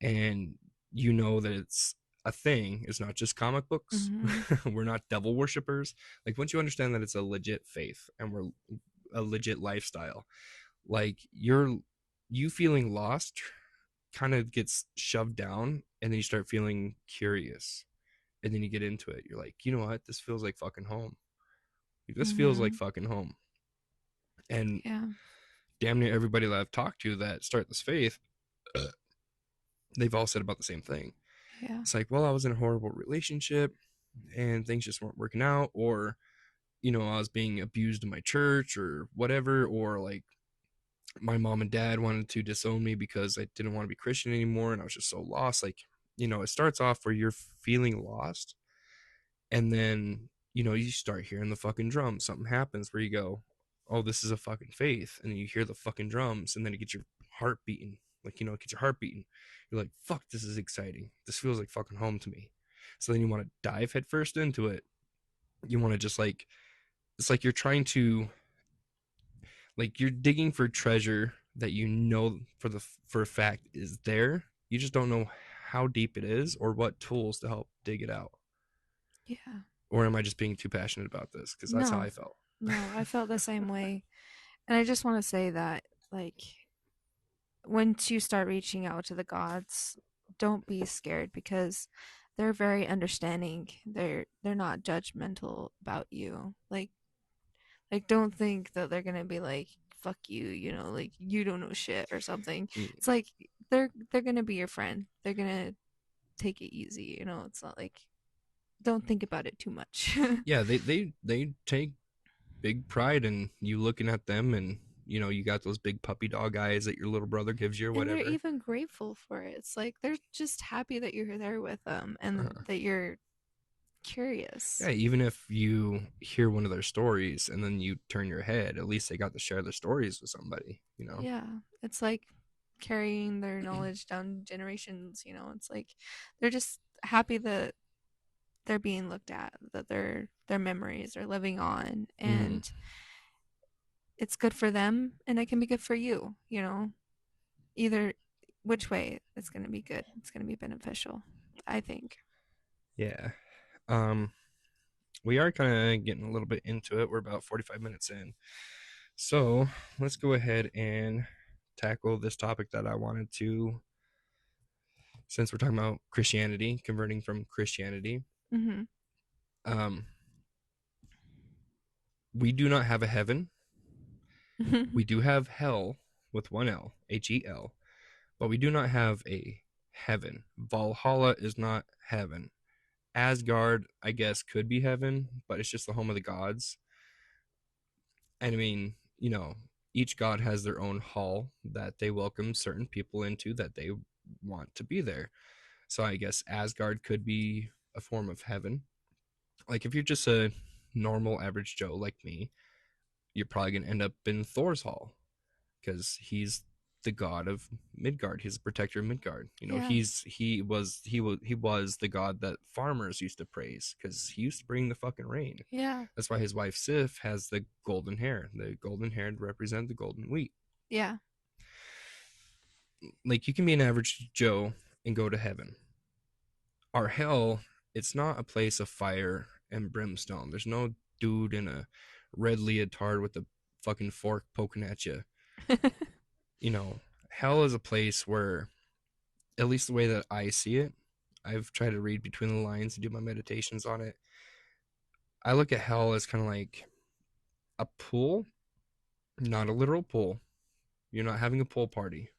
and you know that it's a thing, it's not just comic books. Mm-hmm. We're not devil worshippers. Like, once you understand that it's a legit faith and we're a legit lifestyle, like, you feeling lost kind of gets shoved down, and then you start feeling curious, and then you get into it. You're like, you know what, this feels like fucking home. Like, this feels like Mm-hmm. fucking home. And Yeah. damn near everybody that I've talked to that start this faith, they've all said about the same thing. Yeah. It's like, well, I was in a horrible relationship and things just weren't working out, or I was being abused in my church or whatever, or like my mom and dad wanted to disown me because I didn't want to be Christian anymore and I was just so lost. Like, it starts off where you're feeling lost, and then you start hearing the fucking drums. Something happens where you go, oh, this is a fucking faith, and then you hear the fucking drums, and then it gets your heart beating. Like, it gets your heart beating. You're like, fuck, this is exciting. This feels like fucking home to me. So then you want to dive headfirst into it. You want to just, like, it's like you're trying to, like, you're digging for treasure that for a fact is there. You just don't know how deep it is or what tools to help dig it out. Yeah. Or am I just being too passionate about this? Because that's how No, I felt. no, I felt the same way. And I just want to say that, like, once you start reaching out to the gods, don't be scared because they're very understanding. They're not judgmental about you. Like don't think that they're gonna be like, fuck you, like you don't know shit or something. Mm. It's like they're gonna be your friend. They're gonna take it easy, it's not like don't think about it too much. Yeah, they take big pride in you looking at them, and you got those big puppy dog eyes that your little brother gives you or And they're whatever. even grateful for it. It's like they're just happy that you're there with them and Uh, that you're curious. yeah, even if you hear one of their stories and then you turn your head, at least they got to share their stories with somebody. Yeah, it's like carrying their knowledge down generations, It's like they're just happy that they're being looked at, that their memories are living on, Mm, and it's good for them and it can be good for you, Either which way it's going to be good. It's going to be beneficial, I think. yeah. Um, we are kind of getting a little bit into it. We're about 45 minutes in. So let's go ahead and tackle this topic that I wanted to, since we're talking about Christianity, converting from Christianity. Mhm. Um, we do not have a heaven. We do have hell with one L, Hel, but we do not have a heaven. Valhalla is not heaven. Asgard, I guess, could be heaven, but it's just the home of the gods. And I mean, each god has their own hall that they welcome certain people into that they want to be there. So I guess Asgard could be a form of heaven. Like if you're just a normal average Joe like me, you're probably going to end up in Thor's hall because he's the god of Midgard. He's the protector of Midgard. You know, Yeah. he was the god that farmers used to praise because he used to bring the fucking rain. Yeah. That's why his wife Sif has the golden hair. The golden hair represent the golden wheat. Yeah. Like you can be an average Joe and go to heaven. Our hell, it's not a place of fire and brimstone. There's no dude in a red leotard with a fucking fork poking at you. You know, hell is a place where, at least the way that I see it, I've tried to read between the lines and do my meditations on it. I look at hell as kind of like a pool, not a literal pool. You're not having a pool party,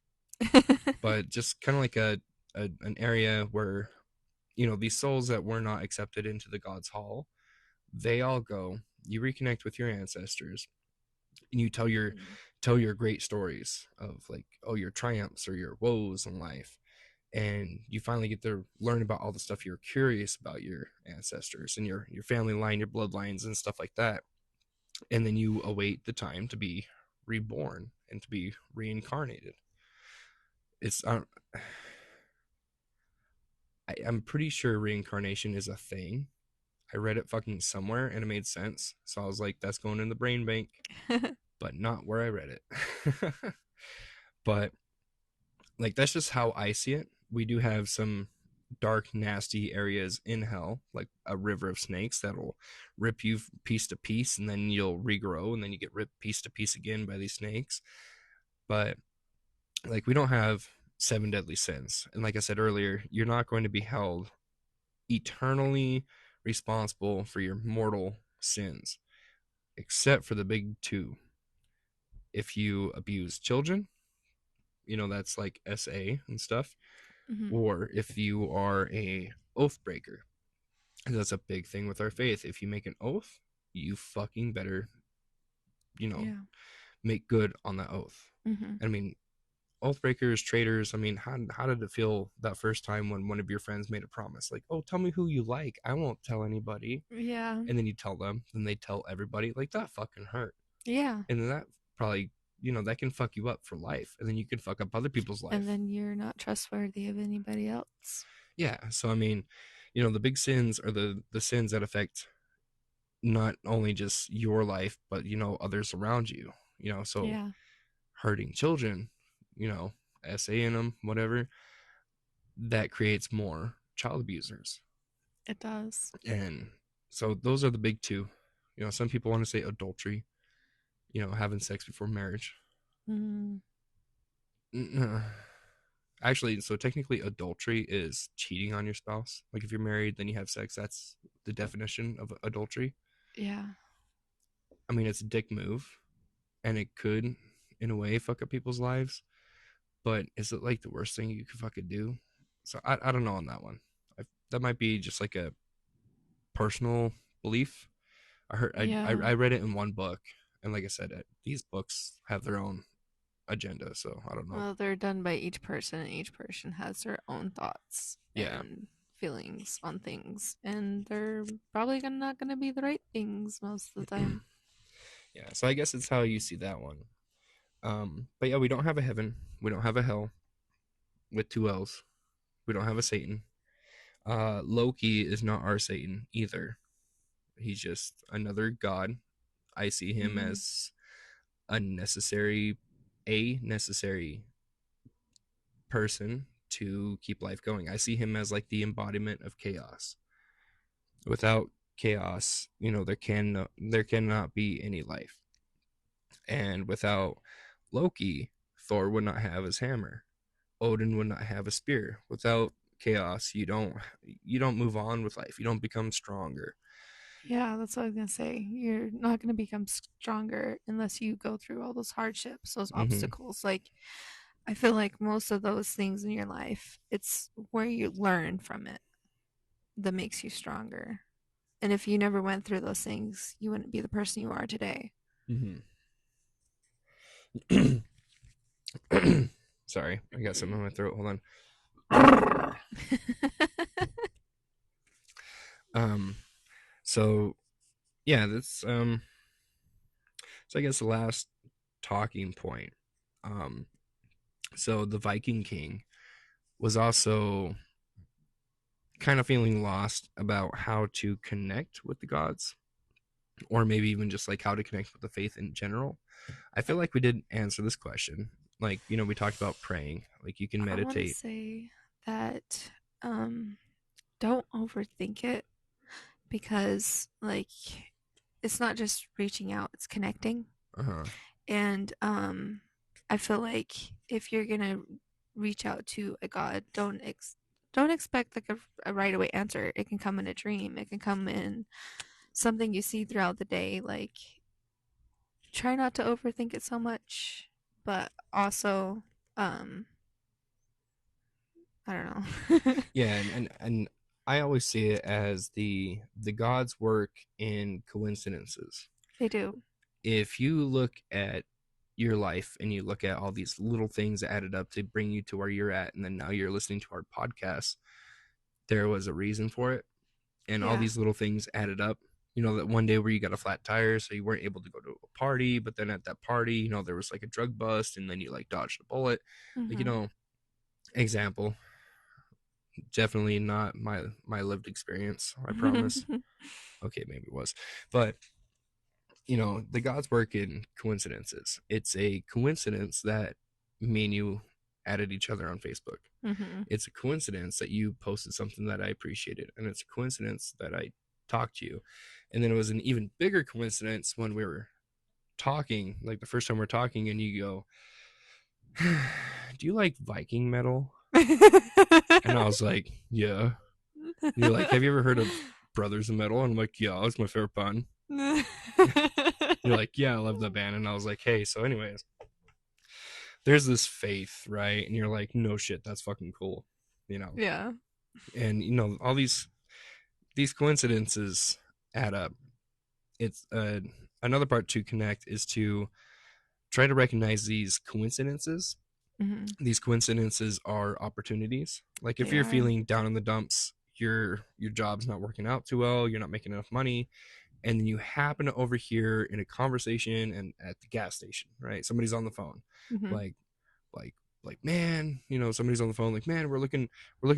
but just kind of like an area where, you know, these souls that were not accepted into the God's Hall, they all go. You reconnect with your ancestors, and you tell your great stories of like, oh, your triumphs or your woes in life, and you finally get to learn about all the stuff you're curious about your ancestors and your family line, your bloodlines, and stuff like that. And then you await the time to be reborn and to be reincarnated. It's I'm pretty sure reincarnation is a thing. I read it fucking somewhere and it made sense. So I was like, that's going in the brain bank, but not where I read it. But like that's just how I see it. We do have some dark, nasty areas in hell, like a river of snakes that'll rip you piece to piece, and then you'll regrow, and then you get ripped piece to piece again by these snakes. But like we don't have seven deadly sins, and like I said earlier, you're not going to be held eternally responsible for your mortal sins, except for the big two. If you abuse children, you know that's like SA and stuff, Mhm. or if you are a oath breaker. That's a big thing with our faith. If you make an oath, you fucking better, you know, Yeah. make good on that oath. Mhm. I mean, oath breakers, traitors. I mean, how did it feel that first time when one of your friends made a promise, like, "Oh, tell me who you like. I won't tell anybody," Yeah. and then you tell them, then they tell everybody. Like that fucking hurt, Yeah. and then that probably, that can fuck you up for life, and then you can fuck up other people's And life. then you're not trustworthy of anybody else. Yeah. So I mean, the big sins are the sins that affect not only just your life, but others around you. So Yeah. hurting children, you know, saying them, whatever, that creates more child abusers. It does. And so those are the big two. Some people want to say adultery, having sex before marriage. Mm. Actually, so technically adultery is cheating on your spouse. Like if you're married, then you have sex, that's the definition of adultery. Yeah. I mean, it's a dick move, and it could, in a way, fuck up people's lives. But is it like the worst thing you could fucking do? So I don't know on that one. That might be just like a personal belief. I heard Yeah. I read it in one book, and like I said, these books have their own agenda. So I don't know. Well, they're done by each person, and each person has their own thoughts Yeah, and feelings on things, and they're probably not gonna be the right things most of the time. yeah. So I guess it's how you see that one. But yeah, we don't have a heaven. We don't have a hell with two L's. We don't have a Satan. Loki is not our Satan either. He's just another god. I see him Mm-hmm. as a necessary person to keep life going. I see him as like the embodiment of chaos. Without chaos, there cannot be any life. And without Loki, Thor would not have his hammer. Odin would not have a spear. Without chaos, you don't move on with life. You don't become stronger. Yeah, that's what I was gonna say. You're not gonna become stronger unless you go through all those hardships, those Mm-hmm. obstacles. Like, I feel like most of those things in your life, it's where you learn from it that makes you stronger. And if you never went through those things, you wouldn't be the person you are today. Mm-hmm. Sorry, I got something in my throat. Hold on. Um, so yeah, that's so I guess the last talking point. Um, so the Viking King was also kind of feeling lost about how to connect with the gods, or maybe even just like how to connect with the faith in general. I feel like we didn't answer this question. Like, we talked about praying. Like, you can I want to meditate. say that um, don't overthink it because, like, it's not just reaching out, it's connecting. Uh-huh. And I feel like if you're gonna reach out to a god, don't expect like a right away answer. It can come in a dream. It can come in something you see throughout the day. Like, try not to overthink it so much, but also, um, I don't know. Yeah, and I always see it as the gods work in coincidences. They do. If you look at your life and you look at all these little things that added up to bring you to where you're at, and then now you're listening to our podcast, there was a reason for it, and all Yeah. these little things added up. That one day where you got a flat tire, so you weren't able to go to a party, but then at that party, there was like a drug bust, and then you like dodged a bullet. Like, Mm-hmm. example, definitely not my lived experience, I promise. Okay, maybe it was, but the gods work in coincidences. It's a coincidence that me and you added each other on Facebook. Mm-hmm. It's a coincidence that you posted something that I appreciated, and it's a coincidence that I talked to you. And then it was an even bigger coincidence when we were talking, like the first time we're talking, and you go, "Do you like Viking metal?" And I was like, "Yeah." And you're like, "Have you ever heard of Brothers in Metal?" And I'm like, "Yeah, it's my favorite band." You're like, "Yeah, I love that band." And I was like, "Hey, so anyways, there's this faith, right?" And you're like, "No shit, that's fucking cool." Yeah. And all these coincidences add up. It's another part to connect is to try to recognize these coincidences. Mm-hmm. These coincidences are opportunities. Like if They you're are. feeling down in the dumps, your job's not working out too well, you're not making enough money, and then you happen to overhear in a conversation and at the gas station, right? Somebody's on the phone, Mm-hmm. like like man, somebody's on the phone, like, man, we're looking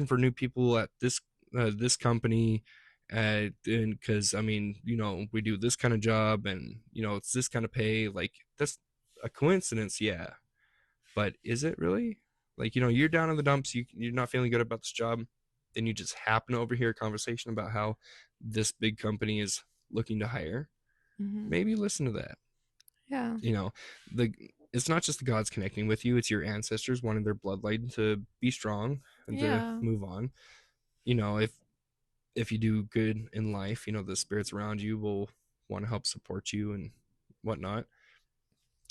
for new people at this company, and because I mean, we do this kind of job, and it's this kind of pay. Like, that's a coincidence, yeah, but is it really? Like, you're down in the dumps, you're not feeling good about this job, then you just happen to overhear a conversation about how this big company is looking to hire. Mm-hmm. Maybe listen to that. Yeah. you know the It's not just the gods connecting with you, it's your ancestors wanting their bloodline to be strong and to Yeah. move on. If you do good in life, the spirits around you will want to help support you and whatnot.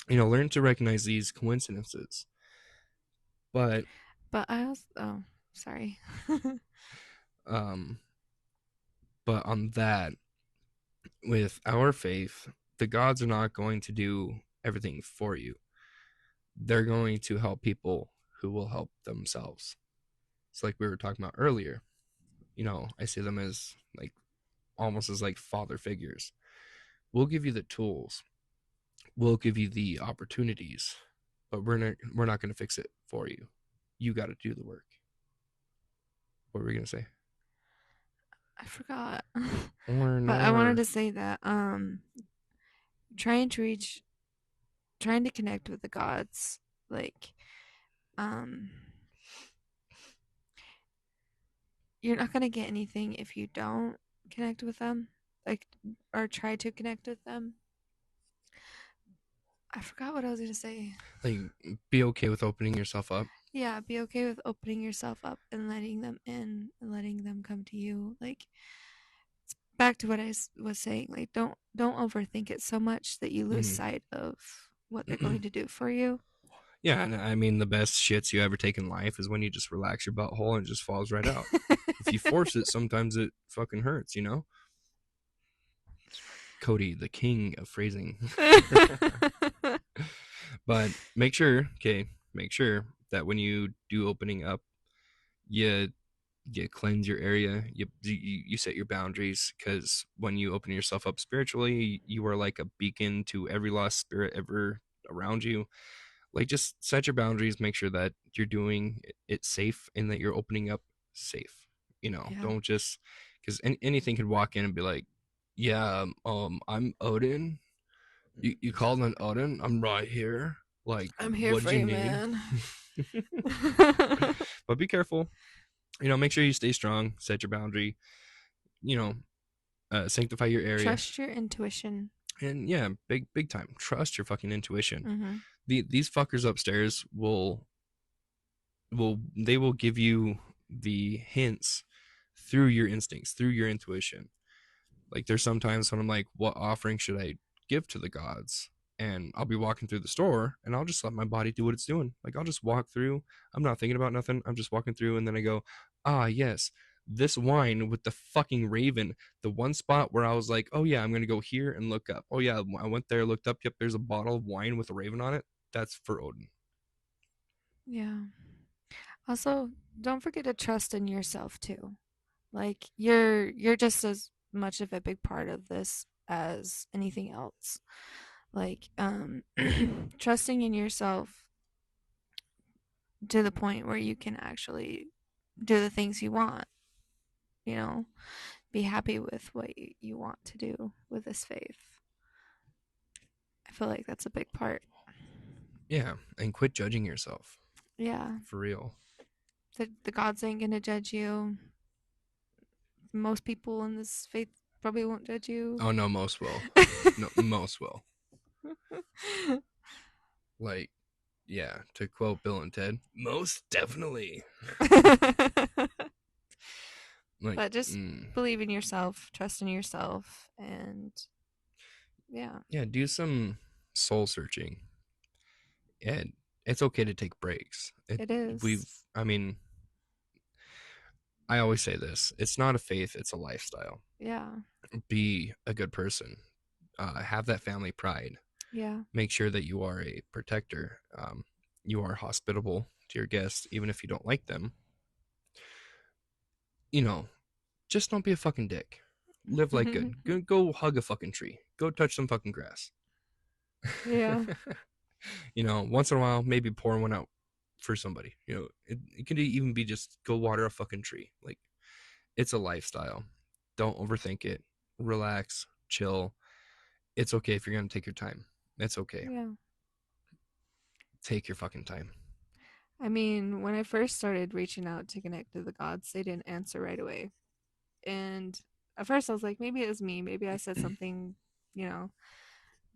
Learn to recognize these coincidences. But But I also, oh, sorry. um but on that, with our faith, the gods are not going to do everything for you. They're going to help people who will help themselves. It's like we were talking about earlier. I see them as like almost as like father figures. We'll give you the tools, we'll give you the opportunities, but we're not going to fix it for you. You got to do the work. What were we going to say? I forgot. Or But no, I wanted or to say that trying to reach trying to connect with the gods, like, um you're not gonna get anything if you don't connect with them, like, or try to connect with them. I forgot what I was gonna say. like, be okay with opening yourself up. Yeah, be okay with opening yourself up and letting them in and letting them come to you. Like, it's back to what I was saying. Like, don't overthink it so much that you lose Mm-hmm. sight of what they're going to do for you. Yeah, and I mean, the best shits you ever take in life is when you just relax your butthole and it just falls right out. If you force it, sometimes it fucking hurts. Cody, the king of phrasing. But make sure that when you do opening up, you cleanse your area, you set your boundaries, because when you open yourself up spiritually, you are like a beacon to every lost spirit ever around you. Like, just set your boundaries, make sure that you're doing it safe and that you're opening up safe. Yeah. Don't just, because anything could walk in and be like, yeah, I'm Odin. You called on Odin? I'm right here. Like, I'm here what'd for you you, need? man. But be careful. Make sure you stay strong, set your boundary, you know, sanctify your area. Trust your intuition. And yeah, big time. Trust your fucking intuition. Mm-hmm. These fuckers upstairs will give you the hints through your instincts, through your intuition. Like, there's sometimes when I'm like, what offering should I give to the gods? And I'll be walking through the store and I'll just let my body do what it's doing. Like, I'll just walk through. I'm not thinking about nothing. I'm just walking through, and then I go, ah, yes, this wine with the fucking raven, the one spot where I was like, oh yeah, I'm gonna go here and look up. Oh yeah, I went there, looked up. Yep, there's a bottle of wine with a raven on it. That's for Odin. Yeah. Also, don't forget to trust in yourself too. Like you're just as much of a big part of this as anything else. Like trusting in yourself to the point where you can actually do the things you want, you know, be happy with what you want to do with this faith. I feel like that's a big part. Yeah, and quit judging yourself. Yeah. For real. The gods ain't gonna judge you. Most people in this faith probably won't judge you. Oh no, most will. No, most will. Like, yeah, to quote Bill and Ted, most definitely. Like, But just believe in yourself, trust in yourself, and yeah. Yeah, do some soul searching. And it's okay to take breaks. It is. I mean, I always say this: it's not a faith; it's a lifestyle. Yeah. Be a good person. Have that family pride. Yeah. Make sure that you are a protector. You are hospitable to your guests, even if you don't like them. Just don't be a fucking dick. Live like good. Go hug a fucking tree. Go touch some fucking grass. Yeah. Once in a while, maybe pour one out for somebody. It can even be just go water a fucking tree. Like, it's a lifestyle. Don't overthink it. Relax, chill. It's okay if you're gonna take your time. It's okay. Yeah. Take your fucking time. I mean, when I first started reaching out to connect to the gods, they didn't answer right away. And at first I was like, maybe it was me. Maybe I said something,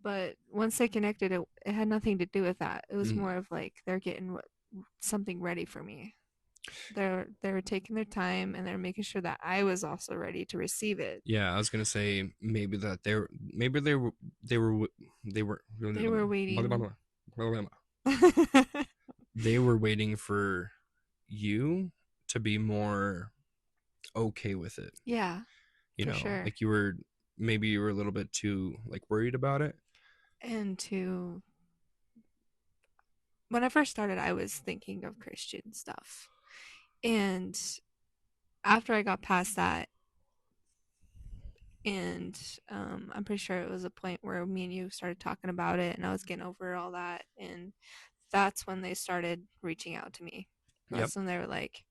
But once they connected, it had nothing to do with that. It was more of like they're getting something ready for me. They're taking their time and they're making sure that I was also ready to receive it. Yeah, I was gonna say maybe they were waiting. They were waiting for you to be more okay with it. Yeah, for sure. Like you were a little bit too like worried about it. And when I first started, I was thinking of Christian stuff. And after I got past that, and I'm pretty sure it was a point where me and you started talking about it, and I was getting over all that, and that's when they started reaching out to me. That's when they were like,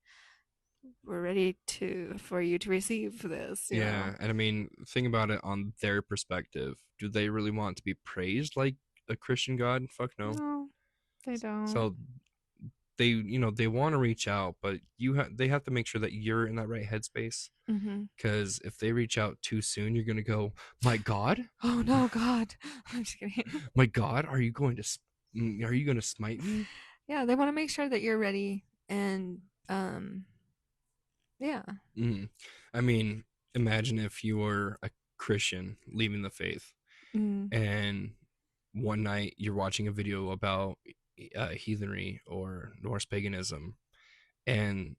"We're ready for you to receive this." You know? And I mean, think about it on their perspective. Do they really want to be praised like a Christian God? Fuck no. No, they don't. So they want to reach out, but they have to make sure that you're in that right headspace. Because if they reach out too soon, you're gonna go, my God. Oh no, God! I'm just kidding. My God, are you going to smite me? Yeah, they want to make sure that you're ready, and yeah. I mean, imagine if you were a Christian leaving the faith, and one night you're watching a video about heathenry or Norse paganism, and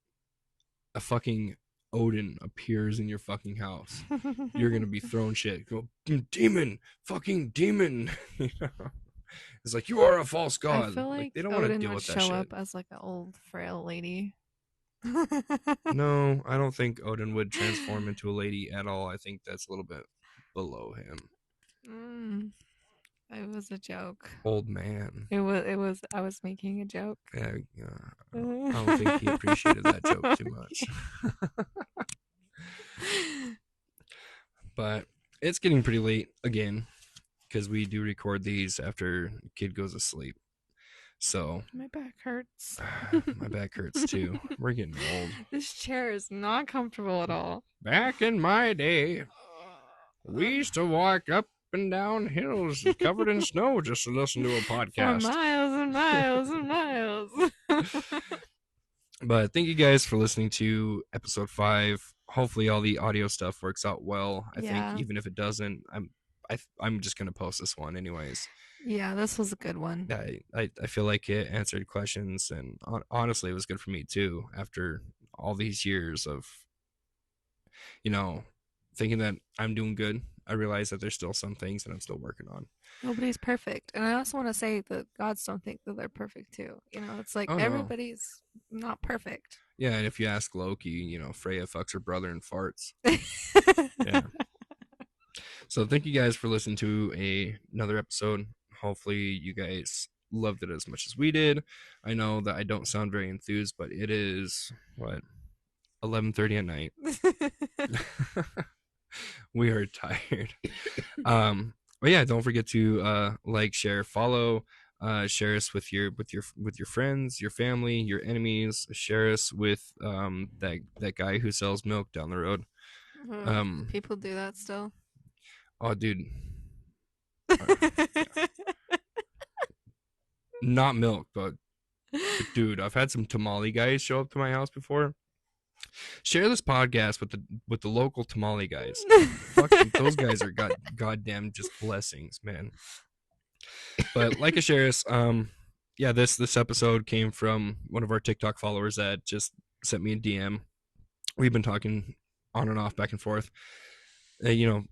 a fucking Odin appears in your fucking house. You're gonna be throwing shit. Go, demon, fucking demon. It's like, you are a false I god. feel Like, like they don't want to Odin deal would with that show shit. up as like an old frail lady. No, I don't think Odin would transform into a lady at all. I think that's a little bit below him. It was a joke. Old man. It was. I was making a joke. Yeah, I don't think he appreciated that joke too much. But it's getting pretty late again because we do record these after kid goes to sleep. So my back hurts. My back hurts too. We're getting old. This chair is not comfortable at all. Back in my day, we used to walk up and down hills covered in snow just to listen to a podcast. For miles and miles and miles. But thank you guys for listening to episode 5. Hopefully all the audio stuff works out well. I think even if it doesn't, I'm just gonna post this one anyways. Yeah, this was a good one. I feel like it answered questions, and honestly, it was good for me too. After all these years of, thinking that I'm doing good, I realize that there's still some things that I'm still working on. Nobody's perfect, and I also want to say that gods don't think that they're perfect too. It's like everybody's not perfect. Yeah, and if you ask Loki, Freya fucks her brother and farts. Yeah. So thank you guys for listening to another episode. Hopefully you guys loved it as much as we did. I know that I don't sound very enthused, but it is 11:30 at night. We are tired. But yeah, don't forget to like, share, follow, share us with your friends, your family, your enemies. Share us with that guy who sells milk down the road. People do that still. Oh, dude. Not milk, but dude, I've had some tamale guys show up to my house before. Share this podcast with the local tamale guys. Fuck, those guys are goddamn just blessings, man. But like a share us, yeah, this episode came from one of our TikTok followers that just sent me a DM. We've been talking on and off, back and forth.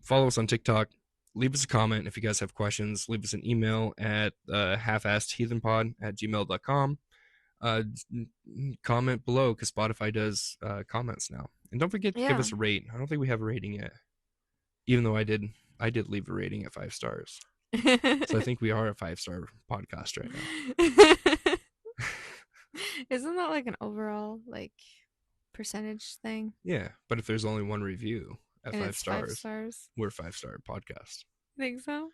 Follow us on TikTok. Leave us a comment if you guys have questions. Leave us an email at halfassedheathenpod@gmail.com. Comment below because Spotify does comments now. And don't forget to give us a rate. I don't think we have a rating yet. Even though I did leave a rating at 5 stars. So I think we are a 5-star podcast right now. Isn't that like an overall percentage thing? Yeah, but if there's only one review at 5 stars, 5 stars, we're a 5-star podcast. Think so?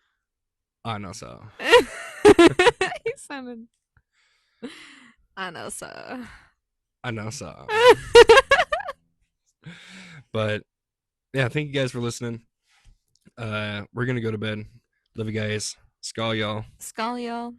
I know so. He sounded. I know so. I know so. But yeah, thank you guys for listening. We're gonna go to bed. Love you guys. Skål, y'all. Skål, y'all.